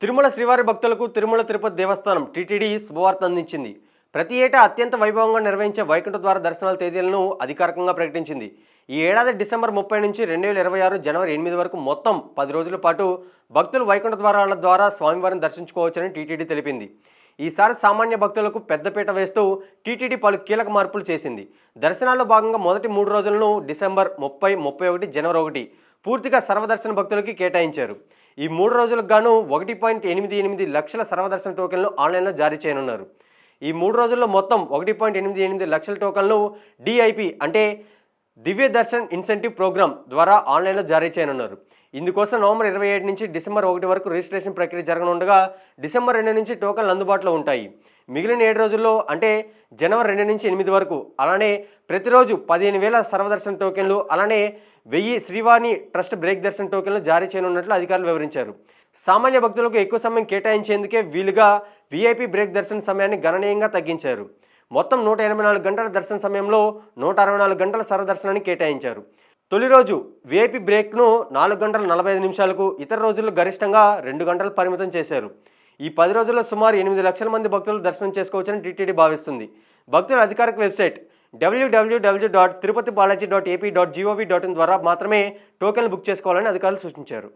తిరుమల శ్రీవారి భక్తులకు తిరుమల తిరుపతి దేవస్థానం టీటీడీ శుభవార్త అందించింది. ప్రతి ఏటా అత్యంత వైభవంగా నిర్వహించే వైకుంఠ ద్వార దర్శనాల తేదీలను అధికారికంగా ప్రకటించింది. ఈ ఏడాది డిసెంబర్ 30 నుంచి 2026 జనవరి 8 వరకు మొత్తం 10 రోజుల పాటు భక్తులు వైకుంఠ ద్వారాల ద్వారా స్వామివారిని దర్శించుకోవచ్చని టీటీడీ తెలిపింది. ఈసారి సామాన్య భక్తులకు పెద్దపీట వేస్తూ టీటీడీ పలు కీలక మార్పులు చేసింది. దర్శనాల్లో భాగంగా మొదటి 3 రోజులను డిసెంబర్ 30, 31, జనవరి 1 పూర్తిగా సర్వదర్శన భక్తులకి కేటాయించారు. ఈ 3 రోజులకు గాను 1.88 లక్షల సర్వదర్శన టోకెన్లు ఆన్లైన్లో జారీ చేయనున్నారు. ఈ 3 రోజుల్లో మొత్తం 1.88 లక్షల టోకెన్లు డిఐపి అంటే దివ్య దర్శన్ ఇన్సెంటివ్ ప్రోగ్రామ్ ద్వారా ఆన్లైన్లో జారీ చేయనున్నారు. ఇందుకోసం నవంబర్ 27 నుంచి డిసెంబర్ 1 వరకు రిజిస్ట్రేషన్ ప్రక్రియ జరగనుండగా డిసెంబర్ 2 నుంచి టోకెన్లు అందుబాటులో ఉంటాయి. మిగిలిన 7 రోజుల్లో అంటే జనవరి 2 నుంచి 8 వరకు అలానే ప్రతిరోజు 15,000 సర్వదర్శన టోకెన్లు అలానే 1000 శ్రీవాణి ట్రస్ట్ బ్రేక్ దర్శన టోకెన్లు జారీ చేయనున్నట్లు అధికారులు వివరించారు. సామాన్య భక్తులకు ఎక్కువ సమయం కేటాయించేందుకే వీలుగా వీఐపీ బ్రేక్ దర్శన సమయాన్ని గణనీయంగా తగ్గించారు. మొత్తం 184 గంటల దర్శన సమయంలో 164 గంటల సర్వదర్శనాన్ని కేటాయించారు. తొలి రోజు వీఐపీ బ్రేక్ను 4 గంటల 45 నిమిషాలకు, ఇతర రోజుల్లో గరిష్టంగా 2 గంటలు పరిమితం చేశారు. ఈ 10 రోజుల్లో సుమారు 8 లక్షల మంది భక్తులు దర్శనం చేసుకోవచ్చని టీటీడీ భావిస్తుంది. భక్తుల అధికారిక వెబ్సైట్ www.tirupatibalaji.ap.gov.in ద్వారా మాత్రమే టోకెన్లు బుక్ చేసుకోవాలని అధికారులు సూచించారు.